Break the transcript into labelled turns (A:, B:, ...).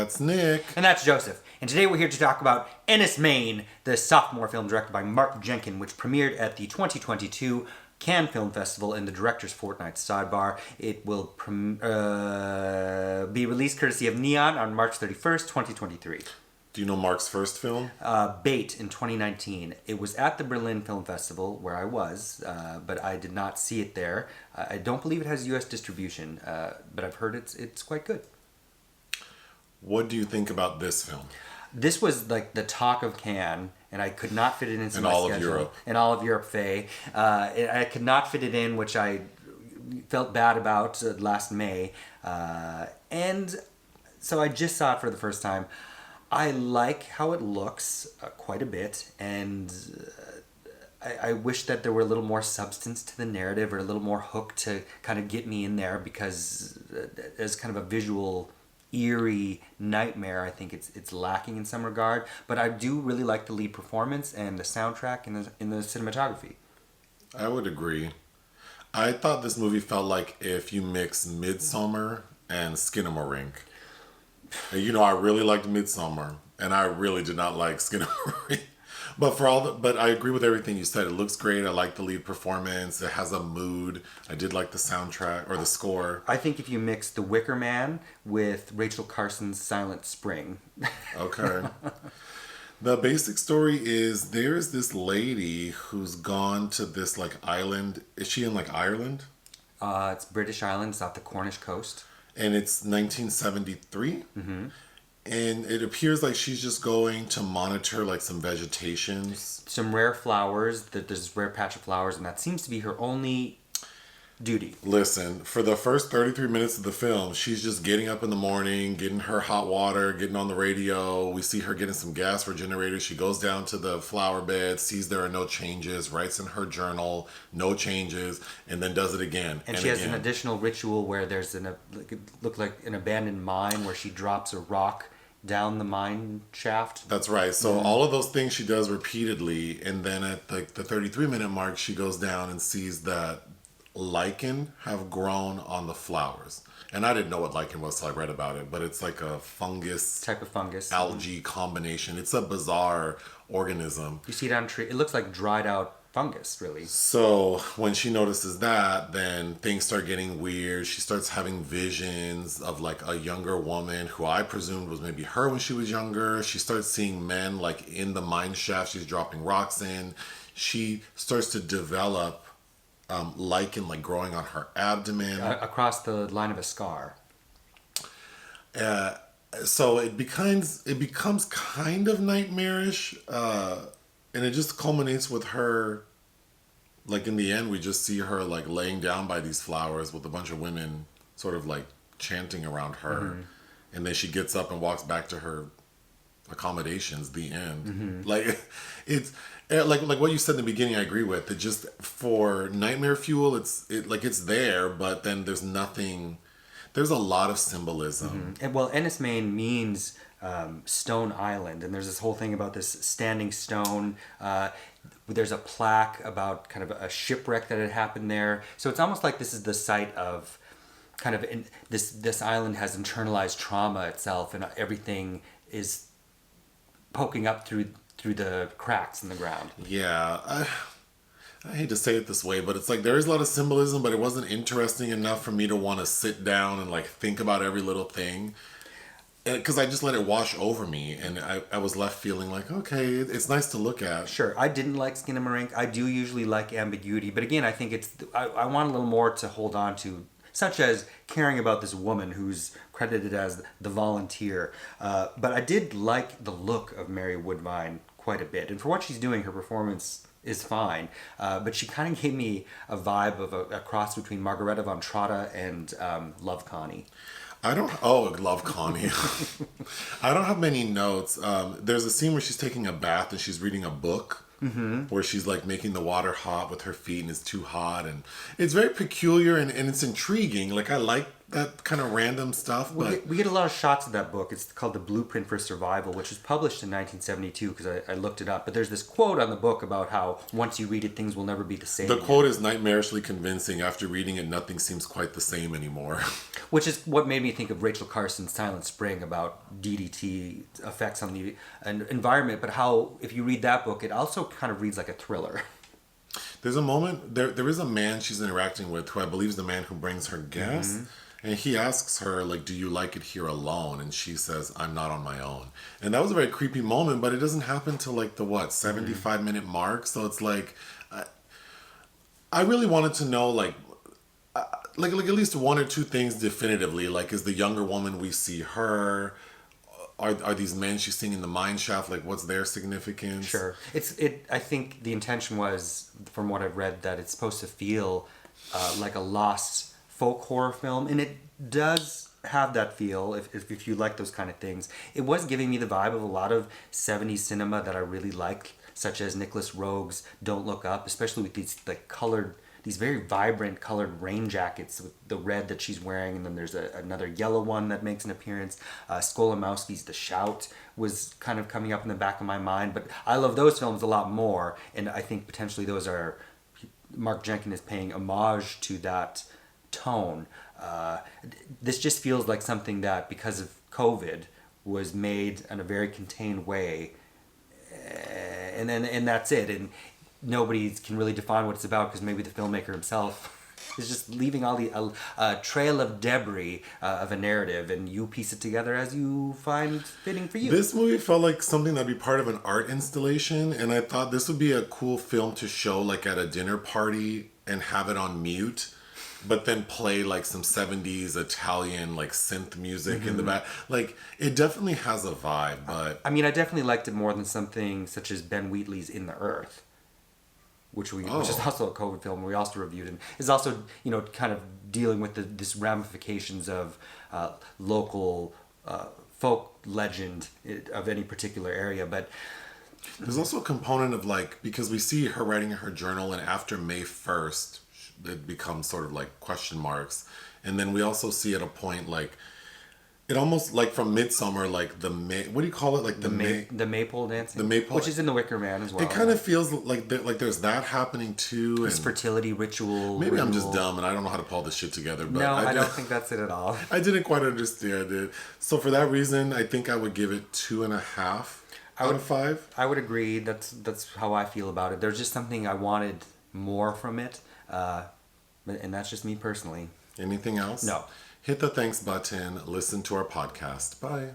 A: That's Nick.
B: And that's Joseph. And today we're here to talk about Enys Men, the sophomore film directed by Mark Jenkin, which premiered at the 2022 Cannes Film Festival in the Director's Fortnight Sidebar. It will be released courtesy of Neon on March 31st, 2023.
A: Do you know Mark's first film?
B: Bait in 2019. It was at the Berlin Film Festival where I was, but I did not see it there. I don't believe it has U.S. distribution, but I've heard it's quite good.
A: What do you think about this film?
B: This was like the talk of Cannes, and I could not fit it into my schedule.
A: Of Europe.
B: In all of Europe, Faye. I could not fit it in, which I felt bad about last May. And so I just saw it for the first time. I like how it looks quite a bit, and I wish that there were a little more substance to the narrative or a little more hook to kind of get me in there, because as kind of a visual eerie nightmare, I think it's lacking in some regard. But I do really like the lead performance and the soundtrack and the cinematography.
A: I would agree. I thought this movie felt like if you mix Midsommar and Skinamarink. You know, I really liked Midsommar, and I really did not like Skinamarink. But I agree with everything you said. It looks great. I like the lead performance. It has a mood. I did like the soundtrack or the score.
B: I think if you mix The Wicker Man with Rachel Carson's Silent Spring.
A: Okay. The basic story is there's this lady who's gone to this like island. Is she in like Ireland?
B: It's British Island. It's off the Cornish coast. And
A: it's 1973. Mm-hmm. And it appears like she's just going to monitor like some vegetation.
B: Some rare flowers. There's this rare patch of flowers, and that seems to be her only duty.
A: Listen, for the first 33 minutes of the film, she's just getting up in the morning, getting her hot water, getting on the radio. We see her getting some gas for generators. She goes down to the flower bed, sees there are no changes, writes in her journal, no changes, and then does it again.
B: And she has an additional ritual where there's it looked like an abandoned mine where she drops a rock down the mine shaft.
A: That's right. So all of those things she does repeatedly, and then at the 33-minute mark, she goes down and sees that lichen have grown on the flowers. And I didn't know what lichen was till I read about it, but it's like a fungus
B: type of fungus
A: algae combination. It's a bizarre organism.
B: You see it on tree. It looks like dried out fungus, really.
A: So when she notices that, then things start getting weird. She starts having visions of like a younger woman who I presumed was maybe her when she was younger. She starts seeing men like in the mine shaft she's dropping rocks in. She starts to develop lichen like growing on her abdomen
B: across the line of a scar.
A: So it becomes kind of nightmarish, and it just culminates with her. Like in the end, we just see her like laying down by these flowers with a bunch of women sort of like chanting around her, mm-hmm. and then she gets up and walks back to her accommodations. The end. Mm-hmm. Like it's. Like what you said in the beginning, I agree with. It just for nightmare fuel, it's there, but then there's nothing. There's a lot of symbolism.
B: Mm-hmm. And well, Enys Men means stone island, and there's this whole thing about this standing stone. There's a plaque about kind of a shipwreck that had happened there. So it's almost like this is the site of kind of this island has internalized trauma itself, and everything is poking up through the cracks in the ground.
A: Yeah, I hate to say it this way, but it's like there is a lot of symbolism, but it wasn't interesting enough for me to want to sit down and like think about every little thing. Because I just let it wash over me, and I was left feeling like, okay, it's nice to look at.
B: Sure, I didn't like Skinamarink. I do usually like ambiguity, but again, I think I want a little more to hold on to, such as caring about this woman who's credited as the volunteer. But I did like the look of Mary Woodvine quite a bit, and for what she's doing, her performance is fine. But she kind of gave me a vibe of a cross between Margareta von Trotta and Love Connie.
A: Love Connie. I don't have many notes. There's a scene where she's taking a bath and she's reading a book. where she's like making the water hot with her feet and it's too hot, and it's very peculiar and it's intriguing. Like, I like that kind of random stuff. But
B: We get a lot of shots of that book. It's called The Blueprint for Survival, which was published in 1972 because I looked it up. But there's this quote on the book about how once you read it, things will never be the same.
A: the quote is nightmarishly convincing. After reading it, nothing seems quite the same anymore.
B: Which is what made me think of Rachel Carson's Silent Spring about DDT effects on the environment. But how, if you read that book, it also kind of reads like a thriller.
A: There's a moment, there is a man she's interacting with who I believe is the man who brings her guests. And he asks her, like, do you like it here alone? And she says, I'm not on my own. And that was a very creepy moment, but it doesn't happen till like the 75-minute mark. So it's like, I really wanted to know, like at least one or two things definitively. Like, is the younger woman, we see her, are these men she's seeing in the mine shaft, like, what's their significance?
B: Sure. I think the intention was, from what I've read, that it's supposed to feel like a lost folk horror film, and it does have that feel if you like those kind of things. It was giving me the vibe of a lot of 70s cinema that I really like, such as Nicholas Roeg's Don't Look Up, especially with these these very vibrant colored rain jackets with the red that she's wearing, and then there's another yellow one that makes an appearance. Skolimowski's The Shout was kind of coming up in the back of my mind, but I love those films a lot more, and I think potentially those are, Mark Jenkin is paying homage to that tone. This just feels like something that, because of COVID, was made in a very contained way, and that's it. And nobody can really define what it's about because maybe the filmmaker himself is just leaving all the trail of debris of a narrative, and you piece it together as you find fitting for you.
A: This movie felt like something that'd be part of an art installation, and I thought this would be a cool film to show like at a dinner party and have it on mute, but then play like some 70s Italian like synth music in the back. Like, it definitely has a vibe, but
B: I mean, I definitely liked it more than something such as Ben Wheatley's In the Earth, which is also a COVID film we also reviewed, and is also, kind of dealing with this ramifications of local folk legend of any particular area. But
A: there's also a component of like, because we see her writing in her journal, and after May 1st, it becomes sort of like question marks. And then we also see at a point, like, it almost like from Midsummer, like what do you call it? Like
B: the maypole dancing, which is in The Wicker Man as well.
A: It kind of feels like there's that happening too.
B: This fertility ritual.
A: Maybe I'm just dumb and I don't know how to pull this shit together. But
B: no, I don't think that's it at all.
A: I didn't quite understand it. So for that reason, I think I would give it 2.5 out of 5.
B: I would agree. That's how I feel about it. There's just something I wanted more from it, and that's just me personally.
A: Anything else?
B: No.
A: Hit the thanks button. Listen to our podcast. Bye.